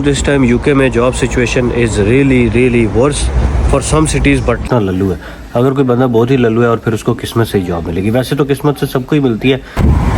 This time UK में job situation is really worse for some cities but ना लल्लू है। अगर कोई बंदा बहुत ही लल्लू है और फिर उसको किस्मत से ही जॉब मिलेगी। वैसे तो किस्मत से सबको ही मिलती है।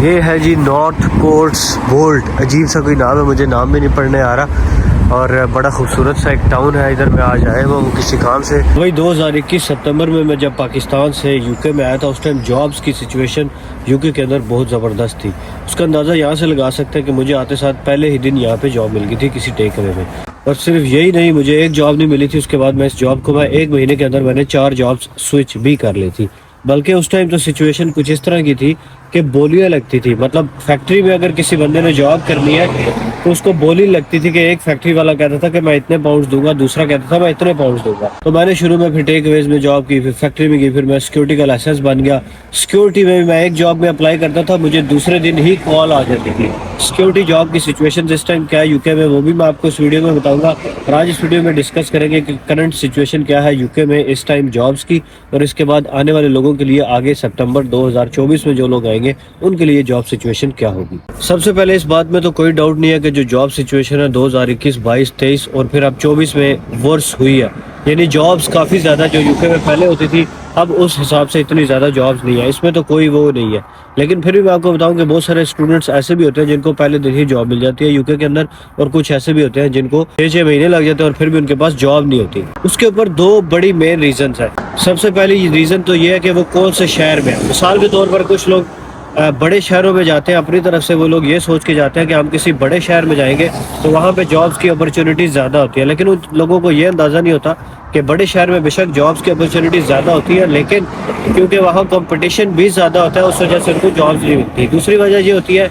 ये है जी नॉर्थ कोट्स वोल्ट, अजीब सा कोई नाम है, मुझे नाम भी नहीं पढ़ने आ रहा और बड़ा खूबसूरत सा एक टाउन है। इधर मैं आज आया हुआ हूँ किसी काम से। वही 2021 सितंबर में मैं जब पाकिस्तान से यूके में आया था, उस टाइम जॉब्स की सिचुएशन यूके के अंदर बहुत ज़बरदस्त थी। उसका अंदाज़ा यहाँ से लगा सकते हैं कि मुझे आते साथ पहले ही दिन यहाँ पे जॉब मिल गई थी किसी टेक अवे में। और सिर्फ यही नहीं, मुझे एक जॉब नहीं मिली थी, उसके बाद मैं इस जॉब को मैं 1 महीने के अंदर मैंने 4 जॉब्स स्विच भी कर ली थी। बल्कि उस टाइम तो सिचुएशन कुछ इस तरह की थी कि बोलियाँ लगती थी। मतलब फैक्ट्री में अगर किसी बंदे ने जॉब करनी है तो उसको बोली लगती थी कि एक फैक्ट्री वाला कहता था कि मैं इतने पाउंड्स दूंगा, दूसरा कहता था मैं इतने पाउंड्स दूंगा। तो मैंने शुरू में फिर टेक अवेज में जॉब की, फिर फैक्ट्री में की, फिर मैं सिक्योरिटी का लाइसेंस बन गया। सिक्योरिटी में भी मैं एक जॉब में अप्लाई करता था, मुझे दूसरे दिन ही कॉल आ जाती थी। सिक्योरिटी जॉब की सिचुएशन इस टाइम क्या है यूके में, वो भी मैं आपको इस वीडियो में बताऊंगा। और आज इस वीडियो में डिस्कस करेंगे कि करंट सिचुएशन क्या है यूके में इस टाइम जॉब्स की, और इसके बाद आने वाले लोगों के लिए आगे सितंबर 2024 में जो लोग आएंगे उनके लिए जॉब सिचुएशन क्या होगी। सबसे पहले इस बात में तो कोई डाउट नहीं है कि जो जॉब सिचुएशन है 2021, 22, 23 और फिर अब 24 में वर्स हुई है। यानी जॉब्स काफ़ी ज़्यादा जो यूके में पहले होती थी अब उस हिसाब से इतनी ज़्यादा जॉब्स नहीं है, इसमें तो कोई वो नहीं है। लेकिन फिर भी मैं आपको बताऊं कि बहुत सारे स्टूडेंट्स ऐसे भी होते हैं जिनको पहले दिन ही जॉब मिल जाती है यूके के अंदर, और कुछ ऐसे भी होते हैं जिनको 6-6 महीने लग जाते हैं और फिर भी उनके पास जॉब नहीं होती। उसके ऊपर 2 बड़ी मेन रीजंस है। सबसे पहली रीज़न तो ये है कि वो कौन से शहर में है। मिसाल के तौर पर कुछ लोग बड़े शहरों में जाते हैं, अपनी तरफ से वो लोग ये सोच के जाते हैं कि हम किसी बड़े शहर में जाएंगे तो वहाँ पे जॉब्स की अपॉर्चुनिटीज़ ज़्यादा होती है। लेकिन उन लोगों को ये अंदाज़ा नहीं होता कि बड़े शहर में बेशक जॉब्स की अपॉर्चुनिटीज़ ज़्यादा होती है, लेकिन क्योंकि वहाँ कंपटीशन भी ज़्यादा होता है उस वजह से उनको जॉब्स नहीं मिलती। दूसरी वजह ये होती है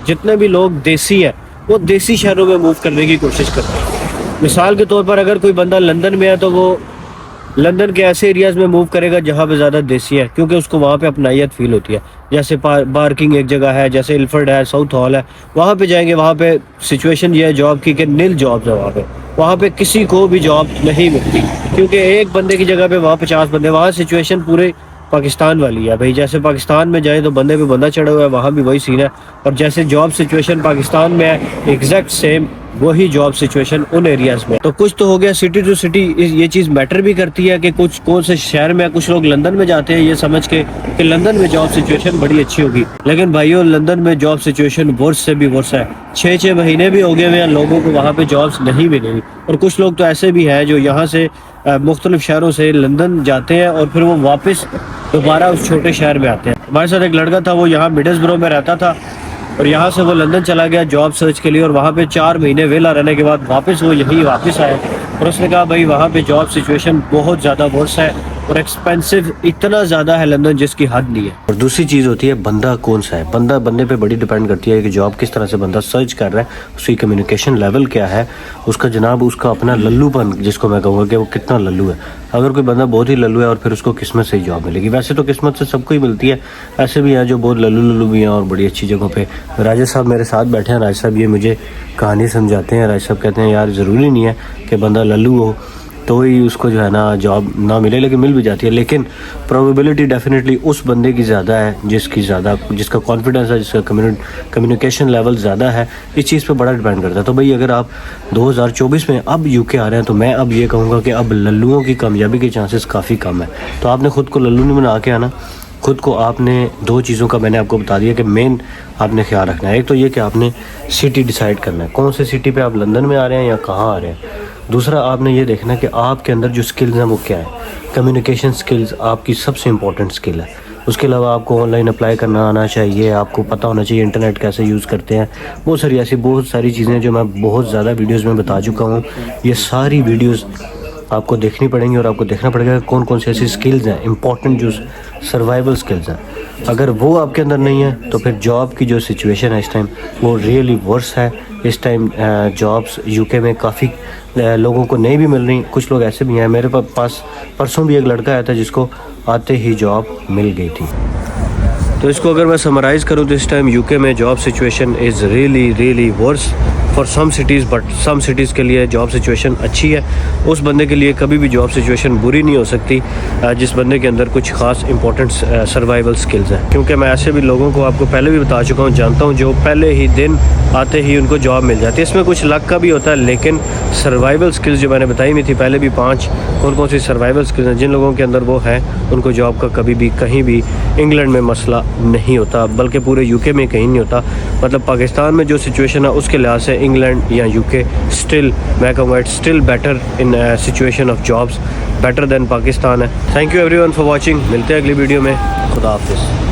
जितने भी लोग देसी हैं वो देसी शहरों में मूव करने की कोशिश करते हैं। मिसाल के तौर पर अगर कोई बंदा लंदन में है तो वो लंदन के ऐसे एरियाज़ में मूव करेगा जहाँ पे ज़्यादा देसी है, क्योंकि उसको वहाँ पे अपनाइयत फील होती है। जैसे बार्किंग एक जगह है, जैसे इल्फर्ड है, साउथ हॉल है, वहाँ पे जाएंगे। वहाँ पे सिचुएशन ये है जॉब की कि नील जॉब्स है वहाँ पे किसी को भी जॉब नहीं मिलती, क्योंकि एक बंदे की जगह पे वहाँ 50 बंदे। वहाँ सिचुएशन पूरे पाकिस्तान वाली है भाई। जैसे पाकिस्तान में जाए तो बंदे पे बंदा चढ़ा हुआ है, वहाँ भी वही सीन है। और जैसे जॉब सिचुएशन पाकिस्तान में है एग्जैक्ट सेम वही जॉब सिचुएशन उन एरियाज में। तो कुछ तो हो गया सिटी टू सिटी, ये चीज़ मैटर भी करती है कि कुछ कौन से शहर में। कुछ लोग लंदन में जाते हैं ये समझ के कि लंदन में जॉब सिचुएशन बड़ी अच्छी होगी, लेकिन भाइयों लंदन में जॉब सिचुएशन वर्स से भी वर्स है। 6-6 महीने भी हो गए हुए हैं लोगों को वहाँ पे जॉब्स नहीं मिलेगी। और कुछ लोग तो ऐसे भी हैं जो यहाँ से मुख्तलिफ शहरों से लंदन जाते हैं और फिर वो वापस दोबारा उस छोटे शहर में आते हैं। हमारे साथ एक लड़का था, वो यहाँ मिडलसब्रो में रहता था और यहाँ से वो लंदन चला गया जॉब सर्च के लिए, और वहाँ पे 4 महीने वेला रहने के बाद वापस वो यही वापस आया। और उसने कहा भाई वहाँ पे जॉब सिचुएशन बहुत ज़्यादा वर्स है और एक्सपेंसिव इतना ज़्यादा है लंदन जिसकी हद नहीं है। और दूसरी चीज़ होती है बंदा कौन सा है। बंदे पे बड़ी डिपेंड करती है कि जॉब किस तरह से बंदा सर्च कर रहा है, उसकी कम्युनिकेशन लेवल क्या है, उसका जनाब उसका अपना लल्लूपन जिसको मैं कहूँगा कि वो कितना लल्लू है। अगर कोई बंदा बहुत ही लल्लू है और फिर उसको किस्मत से ही जॉब मिलेगी। वैसे तो किस्मत से सबको ही मिलती है, ऐसे भी हैं जो बहुत लल्लू भी हैं और बड़ी अच्छी जगहों पे। राजेश साहब मेरे साथ बैठे हैं। राजेश साहब ये मुझे कहानी समझाते हैं। राजेश साहब कहते हैं यार ज़रूरी नहीं है कि बंदा लल्लू हो तो ही उसको जो है ना जॉब ना मिले, लेकिन मिल भी जाती है। लेकिन प्रोबेबिलिटी डेफिनेटली उस बंदे की ज़्यादा है जिसका कॉन्फिडेंस है, जिसका कम्युनिकेशन लेवल ज़्यादा है। इस चीज़ पे बड़ा डिपेंड करता है। तो भाई अगर आप 2024 में अब यूके आ रहे हैं तो मैं अब ये कहूँगा कि अब लल्लुओं की कामयाबी के चांसेस काफ़ी कम है। तो आपने ख़ुद को लल्लू नहीं बना के आना। खुद को आपने 2 चीज़ों का मैंने आपको बता दिया कि मेन आपने ख्याल रखना है। एक तो ये कि आपने सिटी डिसाइड करना है, कौन से सिटी पे आप लंदन में आ रहे हैं या कहाँ आ रहे हैं। दूसरा आपने ये देखना है कि आपके अंदर जो स्किल्स हैं वो क्या है। कम्युनिकेशन स्किल्स आपकी सबसे इम्पोर्टेंट स्किल है। उसके अलावा आपको ऑनलाइन अप्लाई करना आना चाहिए, आपको पता होना चाहिए इंटरनेट कैसे यूज़ करते हैं। बहुत सारी चीज़ें जो मैं बहुत ज़्यादा वीडियोज़ में बता चुका हूँ। ये सारी वीडियोज़ आपको देखनी पड़ेंगी और आपको देखना पड़ेगा कौन कौन सी ऐसी स्किल्स हैं इंपॉर्टेंट जो सर्वाइवल स्किल्स हैं। अगर वो आपके अंदर नहीं है तो फिर जॉब की जो सिचुएशन है इस टाइम वो रियली वर्स है। इस टाइम जॉब्स यूके में काफ़ी लोगों को नहीं भी मिल रही। कुछ लोग ऐसे भी हैं, मेरे पास परसों भी एक लड़का आया था जिसको आते ही जॉब मिल गई थी। तो इसको अगर मैं समराइज़ करूँ तो इस टाइम यूके में job situation is really worse for some cities, but some cities के लिए जॉब सिचुएशन अच्छी है। उस बंदे के लिए कभी भी जॉब सिचुएशन बुरी नहीं हो सकती जिस बंदे के अंदर कुछ खास इंपॉर्टेंट सर्वाइवल स्किल्स हैं। क्योंकि मैं ऐसे भी लोगों को आपको पहले भी बता चुका हूँ, जानता हूँ, जो पहले ही दिन आते ही उनको जॉब मिल जाती है। इसमें कुछ लक का भी होता है, लेकिन सर्वाइवल स्किल्स जो मैंने बताई हुई थी पहले भी 5 कौन कौन सी सर्वाइवल स्किल्स हैं, जिन लोगों के अंदर वो है उनको जॉब का कभी भी कहीं भी इंग्लैंड में मसला नहीं होता, बल्कि पूरे यूके में कहीं नहीं होता। मतलब पाकिस्तान में जो सिचुएशन है उसके लिहाज से इंग्लैंड या यूके स्टिल, मैं कहूँगा it's still better in situation of jobs, better than Pakistan है। Thank you everyone for watching. मिलते हैं अगली वीडियो में। खुदा हाफिज़।